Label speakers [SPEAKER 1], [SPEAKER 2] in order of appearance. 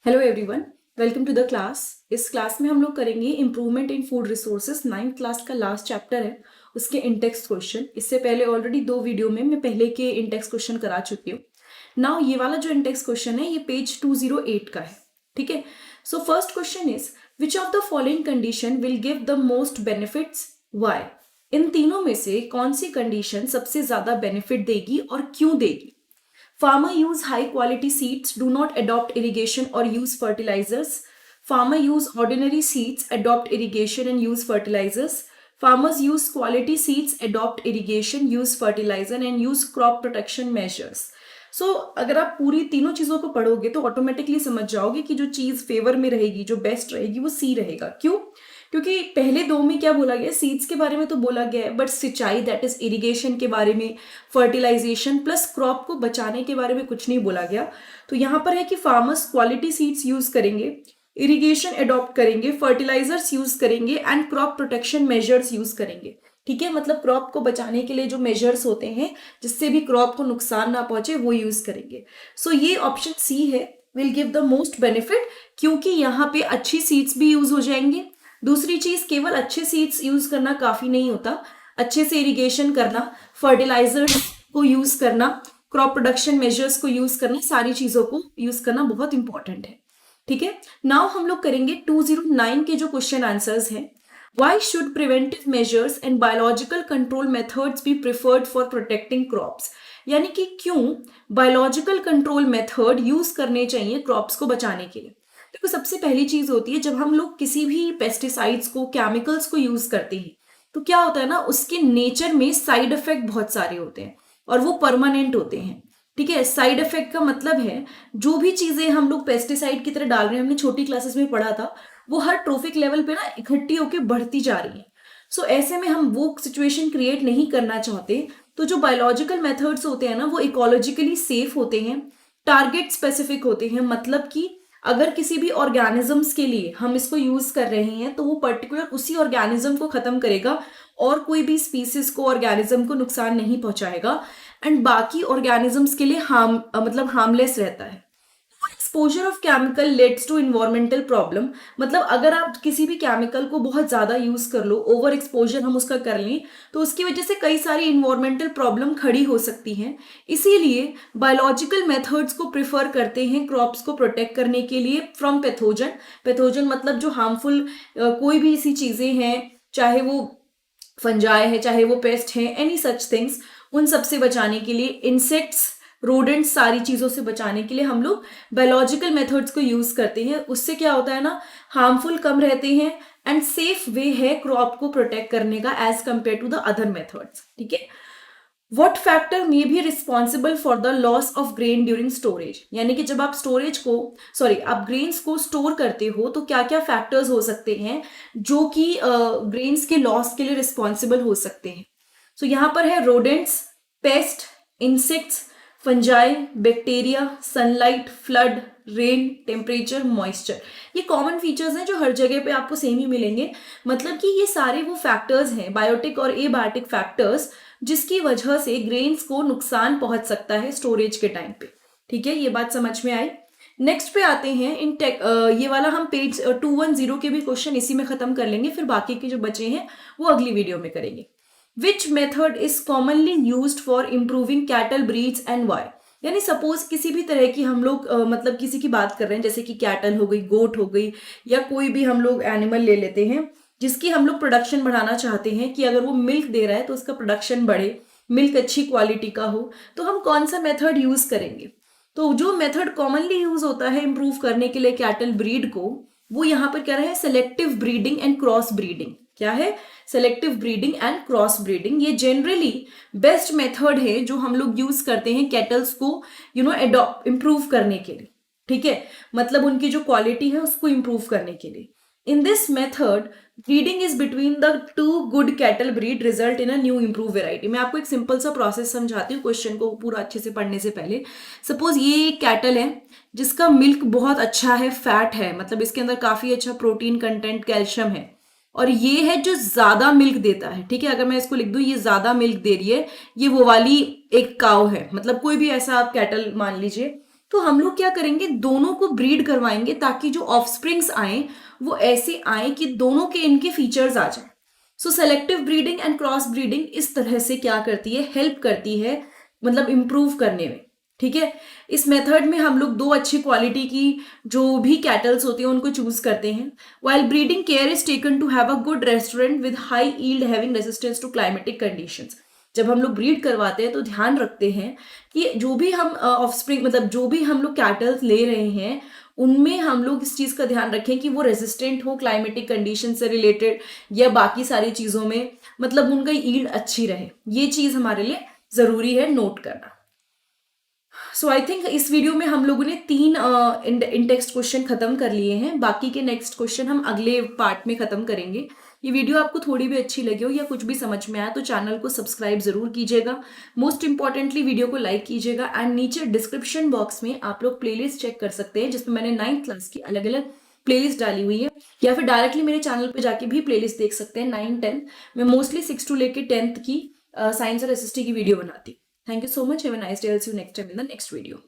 [SPEAKER 1] Hello everyone, welcome to the class. इस class में हम लोग करेंगे improvement in food resources. 9th class का लास्ट चैप्टर है, उसके इंटेक्स क्वेश्चन। इससे पहले ऑलरेडी 2 वीडियो में मैं पहले के इंटेक्स क्वेश्चन करा चुकी हूँ। नाउ ये वाला जो इंटेक्स क्वेश्चन है ये पेज 208 का है। ठीक है, so first question is which of the following condition will give the most benefits, why. इन तीनों में से कौन सी कंडीशन सबसे ज्यादा बेनिफिट देगी और क्यों देगी? Farmer use high quality seeds, do not adopt irrigation or use fertilizers. Farmer use ordinary seeds, adopt irrigation and use fertilizers. Farmers use quality seeds, adopt irrigation, use fertilizer and use crop protection measures. सो अगर आप पूरी तीनों चीजों को पढ़ोगे तो automatically समझ जाओगे कि जो चीज फेवर में रहेगी, जो बेस्ट रहेगी, वो सी रहेगा। क्यों? क्योंकि पहले 2 में क्या बोला गया, सीड्स के बारे में तो बोला गया है, बट सिंचाई दैट इज इरिगेशन के बारे में, फर्टिलाइजेशन प्लस क्रॉप को बचाने के बारे में कुछ नहीं बोला गया। तो यहाँ पर है कि फार्मर्स क्वालिटी सीड्स यूज करेंगे, इरिगेशन अडॉप्ट करेंगे, फर्टिलाइजर्स यूज करेंगे and crop protection measures use करेंगे। ठीक है, मतलब क्रॉप को बचाने के लिए जो मेजर्स होते हैं जिससे भी क्रॉप को नुकसान ना पहुंचे वो यूज करेंगे। सो ये ऑप्शन सी है, will give the most benefit, क्योंकि यहाँ पे अच्छी सीड्स भी यूज हो जाएंगे। दूसरी चीज, केवल अच्छे सीड्स यूज करना काफी नहीं होता, अच्छे से इरिगेशन करना, फर्टिलाइजर्स को यूज करना, क्रॉप प्रोडक्शन मेजर्स को यूज करना, सारी चीजों को यूज करना बहुत इंपॉर्टेंट है। ठीक है, नाउ हम लोग करेंगे 209 के जो क्वेश्चन आंसर्स हैं। Why should preventive measures and biological control methods be preferred for protecting crops? यानी कि क्यों बायोलॉजिकल कंट्रोल मेथड यूज करने चाहिए क्रॉप्स को बचाने के लिए। देखो, सबसे पहली चीज होती है जब हम लोग किसी भी पेस्टिसाइड्स को, केमिकल्स को यूज करते हैं तो क्या होता है ना, उसके नेचर में साइड इफेक्ट बहुत सारे होते हैं और वो परमानेंट होते हैं। ठीक है, साइड इफेक्ट का मतलब है जो भी चीजें हम लोग पेस्टिसाइड की तरह डाल रहे हैं, हमने छोटी क्लासेस में पढ़ा था, वो हर ट्रोफिक लेवल पे ना इकट्ठी होकर बढ़ती जा रही है। सो ऐसे में हम वो सिचुएशन क्रिएट नहीं करना चाहते। तो जो बायोलॉजिकल मेथड्स होते हैं ना, वो इकोलॉजिकली सेफ होते हैं, टारगेट स्पेसिफिक होते हैं। मतलब कि अगर किसी भी ऑर्गेनिजम्स के लिए हम इसको यूज कर रहे हैं तो वो पर्टिकुलर उसी ऑर्गेनिज्म को खत्म करेगा और कोई भी स्पीसीज को, ऑर्गेनिज्म को नुकसान नहीं पहुंचाएगा एंड बाकी ऑर्गेनिजम्स के लिए हार्मलेस रहता है। Exposure of chemical leads to environmental problem, मतलब अगर आप किसी भी केमिकल को बहुत ज्यादा यूज कर लो, ओवर एक्सपोजर हम उसका कर लें, तो उसकी वजह से कई सारी इन्वायरमेंटल प्रॉब्लम खड़ी हो सकती हैं। इसीलिए बायोलॉजिकल मेथड्स को प्रिफर करते हैं क्रॉप्स को प्रोटेक्ट करने के लिए फ्रॉम पैथोजन। पैथोजन मतलब जो हार्मफुल कोई भी ऐसी चीजें हैं, चाहे वो फंजाई है, चाहे वो पेस्ट है, एनी सच थिंग्स, उन सब से बचाने के लिए, इंसेक्ट्स, रोडेंट्स, सारी चीजों से बचाने के लिए हम लोग बायोलॉजिकल मेथड्स को यूज करते हैं। उससे क्या होता है ना, हार्मफुल कम रहते हैं एंड सेफ वे है क्रॉप को प्रोटेक्ट करने का as compare to the other methods. ठीक है, what factor may be responsible for the loss of grain during storage, यानी कि जब आप आप ग्रेन्स को स्टोर करते हो तो क्या क्या फैक्टर्स हो सकते हैं जो कि ग्रेन्स के लॉस के लिए रिस्पॉन्सिबल हो सकते हैं। सो यहाँ पर है rodents, paste, insects, fungi, bacteria, sunlight, flood, rain, temperature, moisture. ये कॉमन फीचर्स हैं जो हर जगह पे आपको सेम ही मिलेंगे। मतलब कि ये सारे वो फैक्टर्स हैं, बायोटिक और एबायोटिक फैक्टर्स, जिसकी वजह से ग्रेन्स को नुकसान पहुंच सकता है स्टोरेज के टाइम पे। ठीक है, ये बात समझ में आई। नेक्स्ट पे आते हैं ये वाला हम पेज 210 के भी क्वेश्चन इसी में खत्म कर लेंगे, फिर बाकी के जो बचे हैं वो अगली वीडियो में करेंगे। Which method is commonly used for improving cattle breeds and why. यानी सपोज किसी भी तरह की हम लोग मतलब किसी की बात कर रहे हैं, जैसे कि कैटल हो गई, गोट हो गई, या कोई भी हम लोग एनिमल ले लेते हैं जिसकी हम लोग प्रोडक्शन बढ़ाना चाहते हैं कि अगर वो मिल्क दे रहा है तो उसका प्रोडक्शन बढ़े, मिल्क अच्छी क्वालिटी का हो, तो हम कौन सा मेथड यूज करेंगे। तो जो मेथड कॉमनली यूज होता है इंप्रूव करने के लिए कैटल ब्रीड को, वो यहाँ पर कह रहे हैं selective breeding and cross breeding. क्या है? Selective breeding and cross breeding. ये जनरली बेस्ट मेथड है जो हम लोग यूज करते हैं कैटल्स को इंप्रूव करने के लिए। ठीक है, मतलब उनकी जो क्वालिटी है उसको इंप्रूव करने के लिए। In this method breeding is between the two good cattle breed result in a new improve variety. मैं आपको एक सिंपल सा प्रोसेस समझाती हूँ क्वेश्चन को पूरा अच्छे से पढ़ने से पहले। सपोज ये एक कैटल है जिसका मिल्क बहुत अच्छा है, फैट है, मतलब इसके अंदर काफी अच्छा प्रोटीन कंटेंट, कैल्शियम है, और ये है जो ज्यादा मिल्क देता है। ठीक है, अगर मैं इसको लिख दूं ये ज्यादा मिल्क दे रही है, ये वो वाली एक काव है, मतलब कोई भी ऐसा आप कैटल मान लीजिए। तो हम लोग क्या करेंगे, दोनों को ब्रीड करवाएंगे ताकि जो ऑफस्प्रिंग्स आए वो ऐसे आए कि दोनों के इनके फीचर्स आ जाए। So selective breeding and cross breeding इस तरह से क्या करती है, हेल्प करती है मतलब इंप्रूव करने में। ठीक है, इस मेथड में हम लोग दो अच्छी क्वालिटी की जो भी कैटल्स होती हैं उनको चूज करते हैं। While breeding care is taken to have a good restaurant with high yield having resistance to climatic conditions. जब हम लोग ब्रीड करवाते हैं तो ध्यान रखते हैं कि जो भी हम ऑफस्प्रिंग मतलब जो भी हम लोग कैटल्स ले रहे हैं उनमें हम लोग इस चीज का ध्यान रखें कि वो रेजिस्टेंट हो क्लाइमेटिक कंडीशन से रिलेटेड या बाकी सारी चीजों में, मतलब उनका ईल्ड अच्छी रहे। ये चीज हमारे लिए जरूरी है नोट करना। सो आई थिंक इस वीडियो में हम लोगों ने 3 इंटेक्स्ट क्वेश्चन खत्म कर लिए हैं। बाकी के नेक्स्ट क्वेश्चन हम अगले पार्ट में खत्म करेंगे। ये वीडियो आपको थोड़ी भी अच्छी लगी हो या कुछ भी समझ में आया तो चैनल को सब्सक्राइब जरूर कीजिएगा। मोस्ट इंपॉर्टेंटली वीडियो को लाइक कीजिएगा एंड नीचे डिस्क्रिप्शन बॉक्स में आप लोग प्लेलिस्ट चेक कर सकते हैं जिसमें मैंने 9th क्लास की अलग अलग प्लेलिस्ट डाली हुई है, या फिर डायरेक्टली मेरे चैनल पे जाके भी प्लेलिस्ट देख सकते हैं। 9, 10 मैं मोस्टली 6 to लेके 10th की साइंस और एसएसटी की वीडियो बनाती हूँ। Thank you so much. Have a nice day. I'll see you next time in the next video.